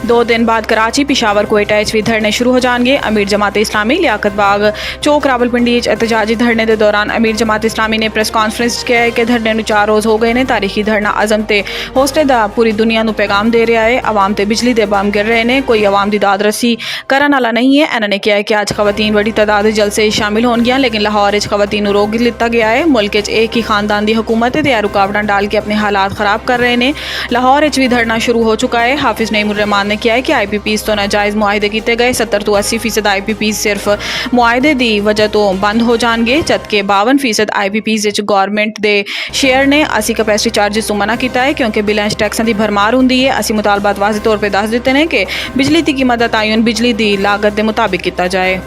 2 दिन बाद कराची, पिशावर, कोयटा भी धरने शुरू हो जाएंगे। अमीर जमात इस्लामी लियाकत बाग चौक रावलपिंडी एहतजाजी धरने के दौरान अमीर जमात इस्लामी ने प्रेस कॉन्फ्रेंस किया है कि धरने नूं 4 रोज़ हो गए ने। तारीखी धरना अज़म ते हौसले दा पूरी दुनिया नूं पैगाम दे रहा है। आवाम ते बिजली दे बम गिर रहे हैं, कोई आवाम की दाद रसी करन वाला नहीं है। इन्होंने कहा है कि अज खवातीन बड़ी तादाद जलसे शामिल होंगियां, लेकिन लाहौर खवातीन नूं रोक लिता गया है। मुल्क एक ही खानदान की हुकूमत है तो रुकावटां डाल के अपने हालात खराब कर रहे हैं। लाहौर भी धरना शुरू हो चुका है। हाफिज नईमुर रहमान ने कहा है कि IPPs तो नाजायज़ मुआहदे किए गए। 70 तो 80% IPPs सिर्फ मुआहदे की वजह तो बंद हो जाएंगे, जबकि 52% IPPs गौरमेंट के शेयर ने 80 कैपेसिटी चार्जिस तो मना किया है क्योंकि बिलां टैक्सां की भरमार होंदी है। असी मुतालबात वाज़े तौर पर दस दिते हैं कि बिजली की कीमत का तयन बिजली की लागत के मुताबिक किया जाए।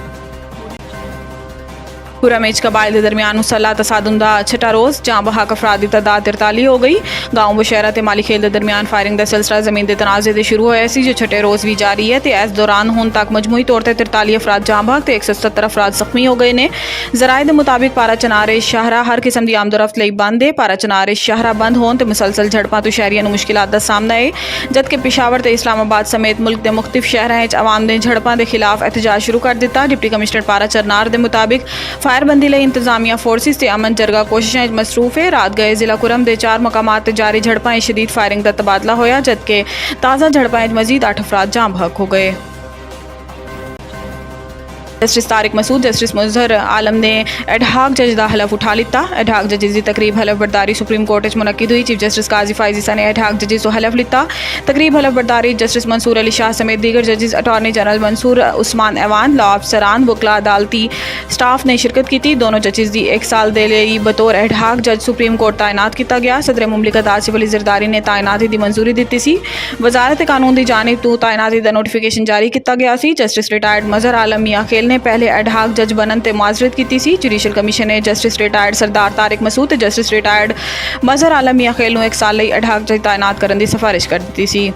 पुरमेज कबाइल के दरमियान मुसल्ह तसादुम का 6ठा रोज़ जहाँ बहक अफराद की तादाद 43 हो गई। गाँव बुशहरा ते माली खेल के दरमियान फायरिंग का सिलसिला जमीन के तनाज़े से शुरू होया सी, जो 6ठे रोज़ भी जारी है। तो इस दौरान हुण तक मजमूई तौर पर 43 अफराद जहाँ बहक तो 170 अफराद जख्मी हो गए हैं। जराए के मुताबिक पारा चनारे शाहरा हर किस्म की आमदोरफ्त लई बंद है। पारा चनारे शाहरा बंद होने तो मुसलसल झड़पां तो शहरियों को मुश्किलात का सामना है, जबकि पिशावर ते इस्लामाबाद समेत मुल्क के मुख्तलिफ शहरों में आवाम ने झड़पां के खिलाफ एहतजाज शुरू कर दिता। डिप्टी कमिश्नर पारा चरनार के मुताबिक फायरबंदी लई इंतजामिया फोर्सिस ते अमन जरगा कोशिशें मसरूफ है। रात गए जिला कुरम के 4 मकामात ते जारी झड़पां शदीद फायरिंग का तबादला होया, जबकि ताज़ा झड़पां मजीद 8 अफराद जाँ बहक हो गए। जस्टिस तारिक मसूद, जस्टिस मुजहर आलम ने एडहाक जज का हलफ उठा लिता। एडहाक जजिस की तकरीब हलफ बरदारी सुप्रीम कोर्ट मुनक्किद हुई। चीफ जस्टिस काजी फायजीसा ने एडहाक जजिस को हलफ लिता। तकरीब हलफ बरदारी जस्टिस मंसूर अली शाह समेत दीगर जजिस, attorney general Mansoor Usman Awan, law अफसरान, वकला, अदालती स्टाफ ने शिरकत की। दोनों जजिस की 1 साल दे लई बतौर एडहाक जज सुप्रीम कोर्ट तैनात किया गया। सदर मुमलिकत आसिफ अली जरदारी ने तैनाती की मंजूरी दी सी। वजारत कानून की जानिब तो तैनाती का नोटिफिकेशन जारी किया गया। जस्टिस रिटायर्ड मजहर आलम मियाँ खेल ने पहले एडहाक जज बनन ते मुआजरत की सी। जुडिशल कमीशन ने जस्टिस रिटायर्ड सरदार तारिक मसूद ते जस्टिस रिटायर्ड मजहर आलम मियाँ खेल नूं 1 साल लई एडहाक जज तैनात करने की सिफारिश कर दी सी।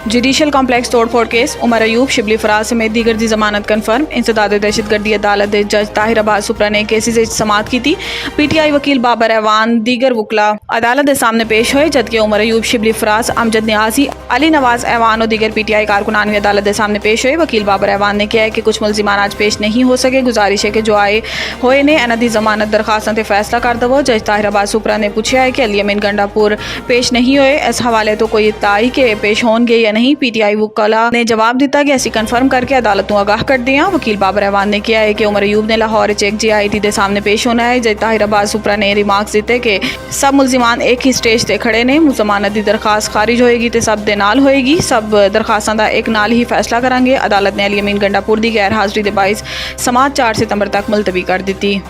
जुडिशल कॉम्पलैक्स तोड़फोड़ केस उमर अयूब, शिबली फराज समेत दीगर की जमानत कन्फर्म। इंसदाद दहशतगर्दी अदालत के जज ताहिर अब्बास सुपरा ने केसेज समात की थी। PTI वकील बाबर ऐवान दीगर वकला अदालत के सामने पेश हुए, जबकि उमर अयूब, शिबली फराज, अमजद न्याजी, अली नवाज ऐवान और दीगर PTI कारकुनान भी अदालत के सामने पेश हुए। वकील बाबर ऐवान ने कहा है कि कुछ मुलजिमान आज पेश नहीं हो सके। गुजारिश है कि जो आए होए ने इन्हां दी जमानत दरखास्तों पर फैसला कर दवो। जज ताहिर अब्बास सुपरा ने पूछा है कि अली अमीन गंडापुर पेश नहीं हुए, इस हवाले तो कोई इत्तला आई कि पेश होंगे या नहीं। PTI वकला ने जवाब दिता कि असी कन्फर्म करके अदालत को आगाह कर दिया। वकील बाबर ऐवान ने कहा है कि उमर अयूब ने लाहौर एक GIT के सामने पेश होना है। जज ताहिर अब्बास सुपरा ने रिमार्क्स दिते कि सब मुलजिमान एक ही स्टेज से खड़े ने। जमानत की दरखास्त खारिज होएगी तो सब दे नाल होएगी, सब दरखास्तों का एक नाल ही फैसला करांगे। अदालत ने अली अमीन गंडापुर की गैर हाजिरी के बाइस समात 4 सितंबर तक मुलतवी कर दी।